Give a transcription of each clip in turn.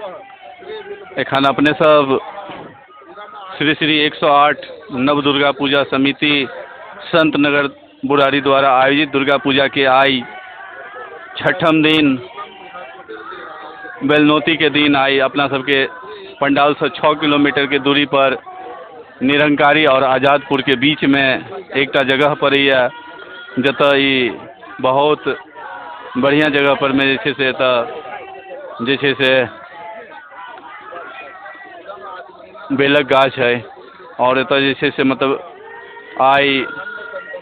एखन अपने सब श्री श्री 108 नव दुर्गा पूजा समिति संत नगर बुराड़ी द्वारा आयोजित दुर्गा पूजा के आई छठम दिन बेलनौती के दिन आई अपना सबके पंडाल से 6 किलोमीटर के दूरी पर निरंकारी और आज़ादपुर के बीच में एक जगह पर है जतऽ ई बहुत बढ़िया जगह पर में से बेलक गाछ है और एतऽ से मतलब आई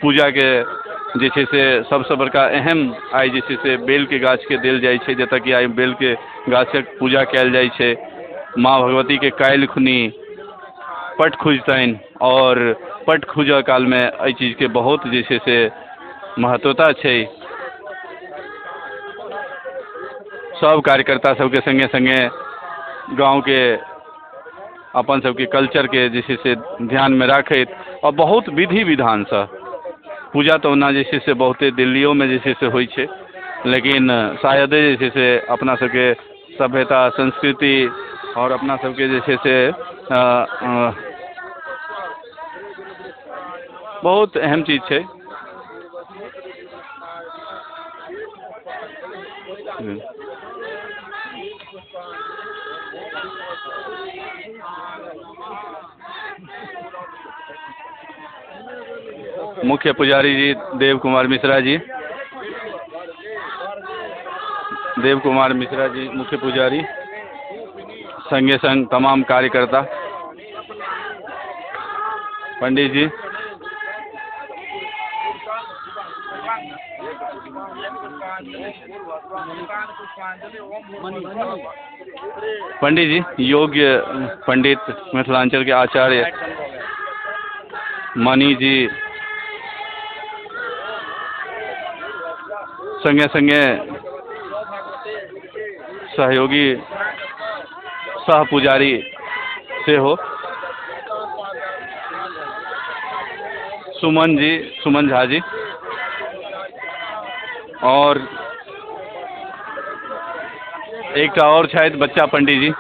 पूजा के से सबसे बड़का अहम आई से बेल के गाछ के देल जाय छै जतऽ कि आई बेल के गाछक पूजा कयल जाय छै। माँ भगवती के काल्हि खुनी पट खुजतनि और पट खुज काल में एहि चीज के बहुत से महत्वता छै। सब कार्यकर्ता सबके संगे संगे गाँव के अपन सबके कल्चर के से ध्यान में राखैत और बहुत विधि विधान से पूजा तो ओना से बहुते दिल्लियों में से होइ छै लेकिन शायदे से अपना सबके सभ्यता संस्कृति और अपना सबके से बहुत अहम चीज छै। मुख्य पुजारी जी देव कुमार मिश्रा जी मुख्य पुजारी संगे संग तमाम कार्यकर्ता पंडित जी योग्य पंडित मिथिलांचल के आचार्य मणि जी संगे संगे सहयोगी सह पुजारी से हो सुमन झा जी और एक और शायद बच्चा पंडित जी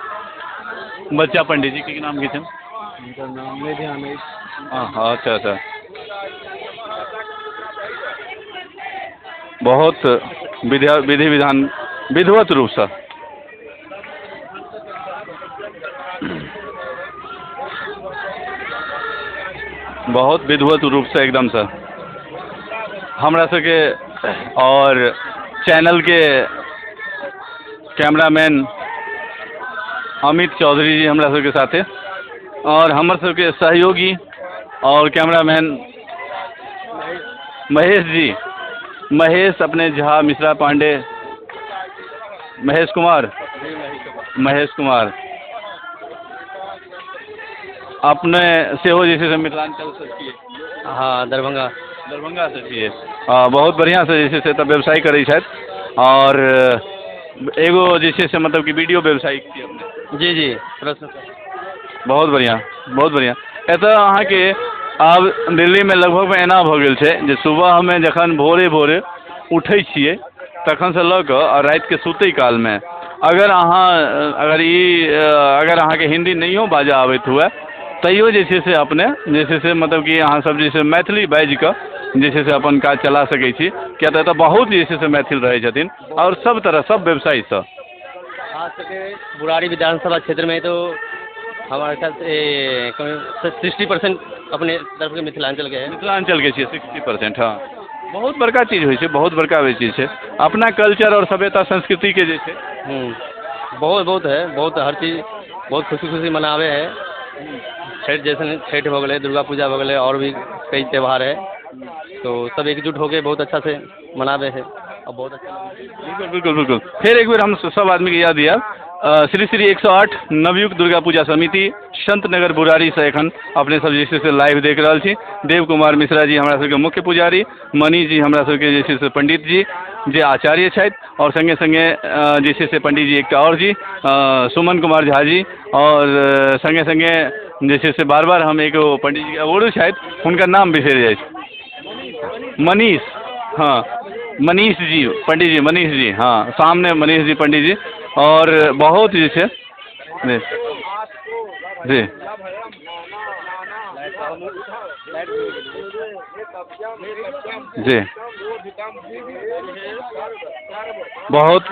के नाम की थे? हाँ अच्छा बहुत विधि विधान विधिवत रूप से बहुत विधिवत रूप से एकदम से हमरा सबके और चैनल के कैमरामैन अमित चौधरी जी हमरा सबके साथे और हमर सबके सहयोगी और कैमरामैन महेश अपने झा मिश्रा पांडे महेश कुमार अपने से हो से मिथिलांचल से छिए? हाँ दरभंगा से छिए। बहुत बढ़िया से तो व्यवसाय करै छथि और एगो से मतलब कि वीडियो व्यवसायिक छिए अपने? जी बहुत बढ़िया एतऽ अहाँ के अब दिल्ली में लगभग में एना भ गेल छै जे सुबह में जखन भोरे उठै छिए तखन से लऽ कऽ और रात के सुतै काल में अगर अहाँ के हिंदी नहियो बाजऽ आबैत हुए तैयो से अपने से मतलब कि अहाँ सब से मैथिली बाजि कऽ से अपन काज चला सकै छी किया तऽ एतऽ बहुत से मैथिल रहै छथिन और सब तरह सब व्यवसायी से आज तक बुराड़ी विधानसभा क्षेत्र में तो हमारे साथ 60% अपने तरफ के मिथिलांचल के छिए 60%। हाँ बहुत बड़का चीज होइ छै बहुत बड़का चीज छै अपना कल्चर और सभ्यता संस्कृति के बहुत है बहुत हर चीज बहुत खुशी मनावे है। छठ जैसे छठ हो गए दुर्गा पूजा हो गए और भी कई त्यौहार है तो सब एकजुट होके बहुत अच्छा से मनावे है और बहुत अच्छा बिल्कुल फिर एक बार हम सब आदमी के याद दिया श्री श्री 108 नवयुग दुर्गा पूजा समिति संत नगर बुराड़ी से एखन अपने सब से लाइव देख रहा छी। देव कुमार मिश्रा जी हमरा सबके मुख्य पुजारी मणि जी हमरा सबके से पंडित जी जे आचार्य छथि और संगे संगे से पंडित जी एक और जी सुमन कुमार झा जी और संगे संगे से बार बार हम एगो पंडित जी और छथि हुनकर नाम बिसरि जाइ छै मनीष। हाँ मनीष जी पंडित जी हाँ सामने मनीष जी पंडित जी और बहुत जी जी जी बहुत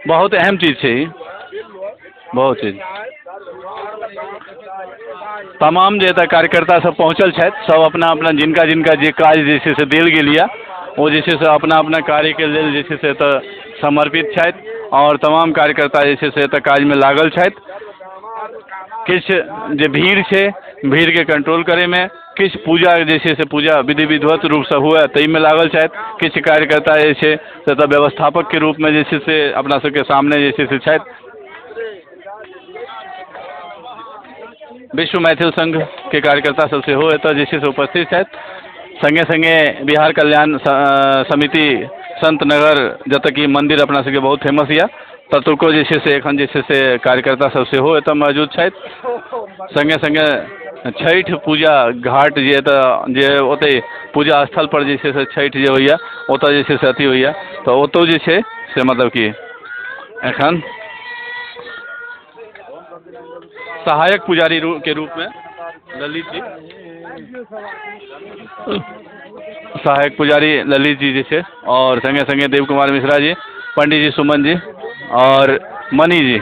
बहुत अहम चीज़ है ई, बहुत चीज तमाम जे एतऽ कार्यकर्ता सब पहुँचल छथि सब अपना अपना जिनका जिनका जे काज जे छै से देल गेल यऽ ओ जे छै से अपना अपना कार्यके लेल जे छै से एतऽ समर्पित छथि और तमाम कार्यकर्ता जे छै से एतऽ काजमे लागल छथि किछु जे भीड़ छै भीड़के कंट्रोल करैमे किछु पूजा जे छै से पूजा विधि विधिवत रूपसँ हुए ताहिमे लागल छथि किछु कार्यकर्ता जे छै से एतऽ व्यवस्थापकके रूपमे जे छै से अपना सबके सामने जे छै से छथि विश्व मैथिल संघ के कार्यकर्ता सब सेहो एतऽ जे छै से उपस्थित छथि संगे संगे बिहार कल्याण समिति संत नगर जतऽ कि मंदिर अपना सबके बहुत फेमस यऽ ततुको जे छै से एखन जे छै से कार्यकर्ता सब सेहो एतऽ मौजूद छथि संगे संगे छठि पूजा घाट जे एतऽ जे ओतै पूजा स्थल पर जे छै से छठि जे होइए ओतऽ जे छै से अथी होइए तऽ ओतौ जे छै से मतलब कि एखन सहायक पुजारी के रूप में ललित जी सहायक पुजारी ललित जी जे और संगे संगे देव कुमार मिश्रा जी पंडित जी सुमन जी और मणि जी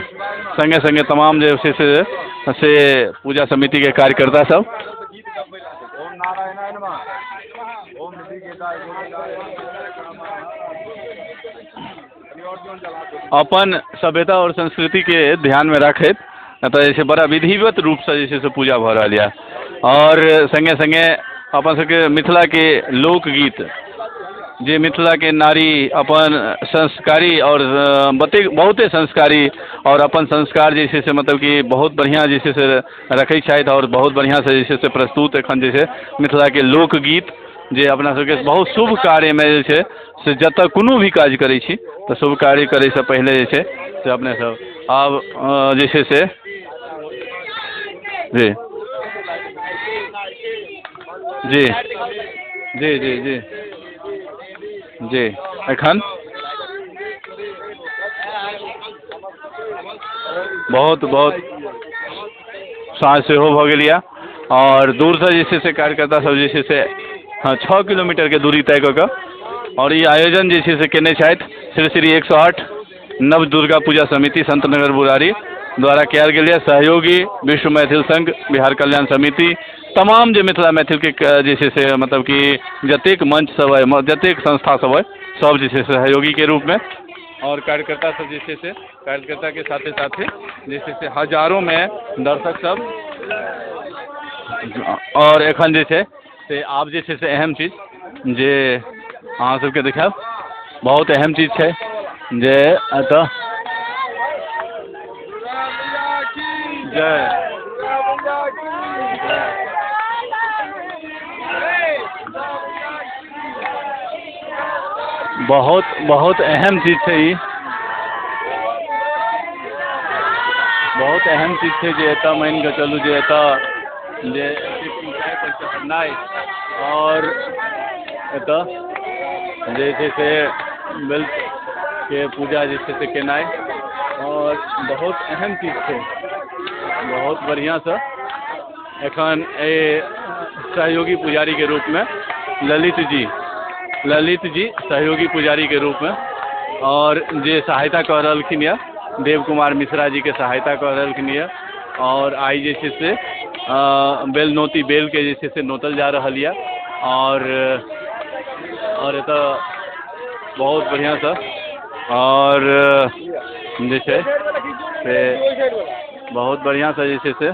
संगे संगे तमाम जो से पूजा समिति के कार्यकर्ता सब अपन सभ्यता और संस्कृति के ध्यान में रखैत एतऽ जे छै बड़ा विधिवत रूप से जे छै से पूजा भऽ रहल यऽ और संगे संगे अपन सबके मिथिला के लोकगीत जे मिथिला के नारी अपन संस्कारी और बहुते संस्कारी और अपन संस्कार जे छै से मतलब कि बहुत बढ़िया जे छै से रखै छथि और बहुत बढ़िया से जे छै से प्रस्तुत एखन जे छै मिथिला के लोकगीत जे अपना सबके बहुत शुभ कार्य में जे छै से जतऽ कोनो भी काज करै छी तऽ शुभ कार्य करै से पहले जे छै से अपने सब आब जे छै से जी जी जी जी जी जी एखन बहुत बहुत साँझ सेहो भऽ गेल यऽ और दूरसँ जे छै से कार्यकर्ता सब जे छै से 6 किलोमीटर के दूरी तय कऽ कऽ और ई आयोजन जे छै से केने छथि श्री 108 नव दुर्गा पूजा समिति संत नगर बुरारी द्वारा कयल गेल यऽ सहयोगी विश्व मैथिल संघ बिहार कल्याण समिति तमाम जे मिथिला मैथिल के जे छै से मतलब कि जतेक मंच सब है जतेक संस्था सब है सब जे छै से सहयोगी के रूप में और कार्यकर्ता सब जे छै से कार्यकर्ता के साथे साथे जे छै से हजारों में दर्शक सब और एखन जे छै से आब जे छै से अहम चीज जे अहाँ सबके देखायब बहुत अहम चीज छै जे एतऽ जय बहुत बहुत अहम चीज छै ई बहुत अहम चीज छै जे एतऽ मान कऽ चलू जे एतऽ जे ऊँचाइ पर चढ़नाइ और एतऽ जे छै से बेल के पूजा जे छै से केनाइ और बहुत अहम चीज छै बहुत बढ़िया से एखन सहयोगी पुजारी के रूप में ललित जी सहयोगी पुजारी के रूप में और जे सहायता कऽ रहलखिन यऽ देव कुमार मिश्रा जी के सहायता कऽ रहलखिन यऽ और आई जे छै से बेल नोती बेल के जे छै से नोतल जा रहल यऽ और एतऽ बहुत बढ़िया से और जे छै से बहुत बढ़िया से जे छै से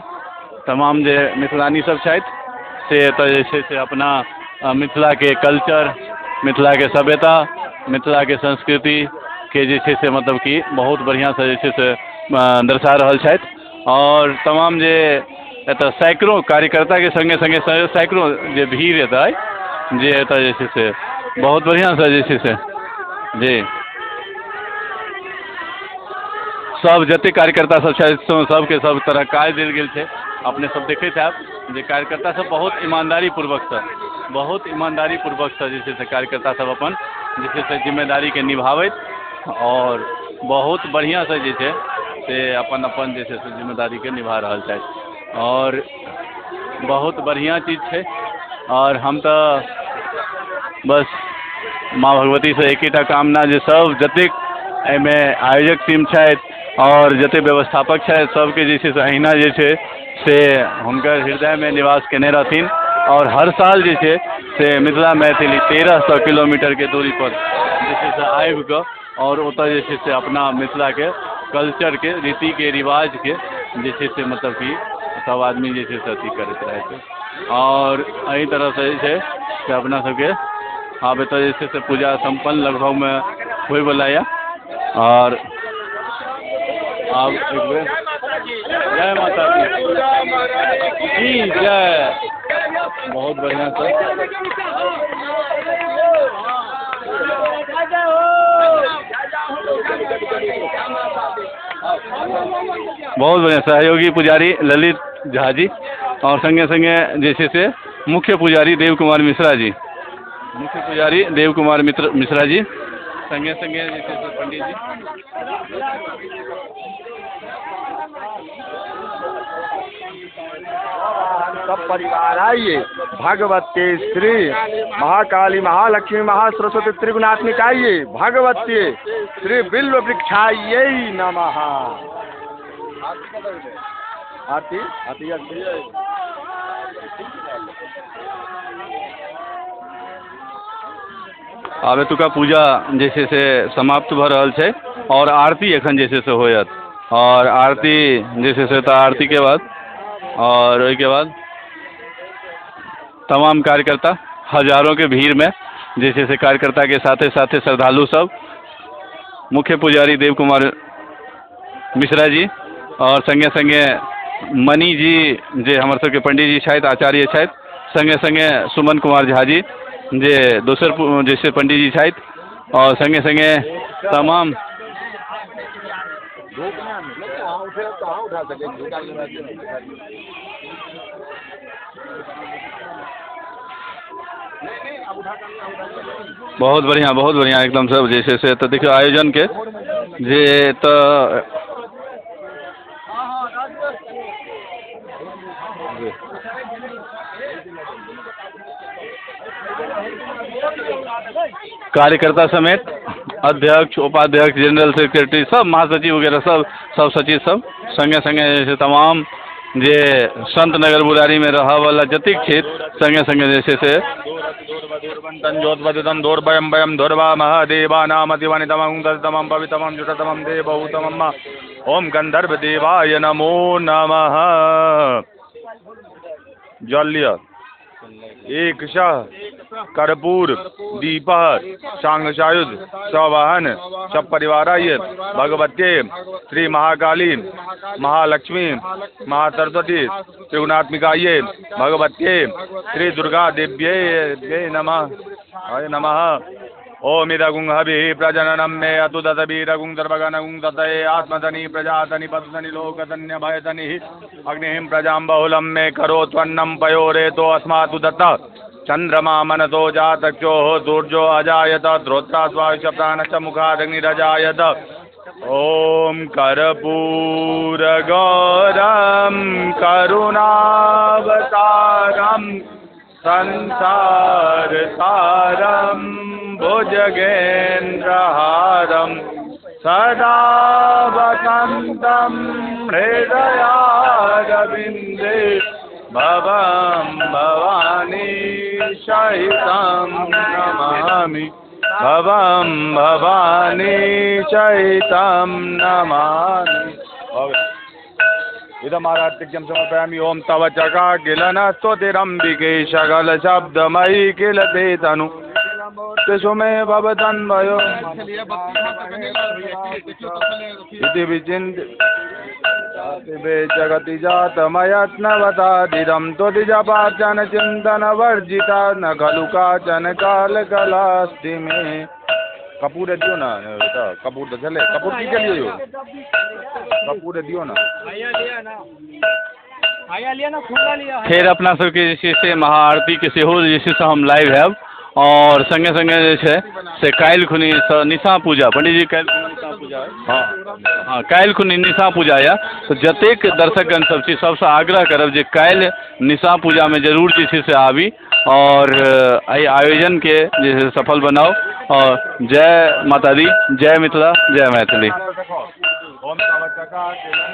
तमाम जे मिथिलानी सब छथि से एतऽ जे छै से अपना मिथिला के कल्चर मिथिला के सभ्यता मिथिला के संस्कृति के जे छै से मतलब कि बहुत बढ़िया से जे छै से दर्शा रहल छथि और तमाम जे एतऽ सैकड़ों कार्यकर्ता के संगे संगे सैकड़ों जे भीड़ एतऽ जे एतऽ जे छै से बहुत बढ़िया से जे छै से जी सब जते कार्यकर्ता सब छथि सबके सब तरह काज देल गेल छै अपने सब देखैत हैब जे कार्यकर्ता सब बहुत ईमानदारी पूर्वक से जे छै से कार्यकर्ता सब अपन जे छै से जिम्मेदारी के निभावैत और बहुत बढ़िया से जे छै से अपन अपन जे छै से जिम्मेदारी के निभा रहल छथि और बहुत बढ़िया चीज छै। और हम तो बस माँ भगवती से एक ही कामना जे सब जतेक एहिमे आयोजक टीम छथि और जते व्यवस्थापक छथि सबके जे छै से अहिना जे छै से हुनकर हृदय में निवास केने रहथिन और हर साल जे छै से मिथिला मैथिली 1300 किलोमीटर के दूरी पर जे छै से आबि कऽ और ओतऽ जे छै से अपना मिथिला के कल्चर के रीति के रिवाज के जे छै से मतलब कि सब आदमी जे छै से अथी करैत रहै छै और एही तरह से जे छै से अपना सबके आब एतऽ जे छै से पूजा संपन्न लगभग में होयवला यऽ और अब एक बेर जय माता दी जय। बहुत बढ़िया से बहुत बढ़िया सहयोगी पुजारी ललित झा जी और संगे संगे जे छै से मुख्य पुजारी देव कुमार मिश्रा जी, मुख्य पुजारी देव कुमार मिश्रा जी संगे संगे जे छै से पंडित जी। सब परिवार आइए। भगवती श्री महाकाली महालक्ष्मी महासरस्वती त्रिगुणात्मिक आइए। भगवती श्री बिल्व वृक्षायै नमः। आरती आरती आब एतुका पूजा जे छै से समाप्त भऽ रहल छै और आरती एखन जे छै से होयत और आरती जे छै से तऽ आरती के बाद और ओहि के बाद तमाम कार्यकर्ता हजारों के भीड़ में जे छै से कार्यकर्ता के साथे साथे श्रद्धालु सब मुख्य पुजारी देव कुमार मिश्रा जी और संगे संगे मणि जी जे हमर सबके पंडित जी छथि आचार्य छथि संगे संगे सुमन कुमार झा जी जे दोसर जैसे पंडित जी छथि और संगे संगे तमाम बहुत बढ़िया एकदम सब जैसे से तो देखियो आयोजन के जे तो कार्यकर्ता समेत अध्यक्ष उपाध्यक्ष जनरल सेक्रेटरी सब महासचिव वगैरह सब सचिव सब संगे संगे जैसे तमाम जे संत नगर बुरारी में रह वाला जतिक क्षेत्र संगे संगे जैसे से जोतवदम दौर्भयम भयम धोर्वा महादेवा नाम दिवानितमं तमं पवितमं जुटतमं देवभूतमं ओम गंधर्व देवाय नमो नमः। जल्य एक कर्पूर दीप सांगसायुध सवाहन सब परिवाराय भगवते श्री महाकाली महालक्ष्मी महासरस्वती त्रिगुणात्मिकाये भगवते श्री दुर्गा देव्यै नमः। ओम इदगुं हवि प्रजननम मे अतुदत वीरगुं सर्वगणगुं ततये आत्मधनि प्रजातनि पद्मनि लोकधन्य भयतनि अग्निहिं प्रजां बहुलं मे करोत्वन्नं पयोरेतो अस्मातु दत्त चंद्रमा मनसो जातक्षोः सूर्यो अजायत श्रोत्रास्वायुष प्राणश्च मुखादग्निरजायत। ओम कर्पूर गौरम करुणावतारम संसार सारम भुजगेन्द्रहारम सदा वसन्तं हृदयारविन्दे भवं भवानी सहितं नमामि भवं भवानी सहितं नमामि। इदमारात्यज्ञं समर्पयामि। ओम तव चका किल न स्तुतिरम्बिके सकल शब्दमयि किल ते तनु सुमे भवतन्वयो इति विचिन्त्य जगति जातमयत्नवतादिदं त्वदिजपार्चन चिन्तन वर्जिता न खलु काचन कालकलास्ति मे। कपूर दियो ना कपूर तो चले कपूर की चलिए यो कपूर दियो ना फिर अपना सबके जे छै से महाआरती के सेहो जे छै से हम लाइव हैब और संगे संगे जे छै से काल्हि खुनी निशा पूजा पंडित जी काल्हि पूजा है। हाँ हाँ काल्हि खुनी निशा पूजा यऽ तो जतेक दर्शकगण सब छी सबसँ आग्रह करब जे काल्हि निशा पूजा में जरूर जे छै से आबी और एहि आयोजन के जे छै सफल बनाओ। और जय माता दी, जय मिथिला, जय मैथिली।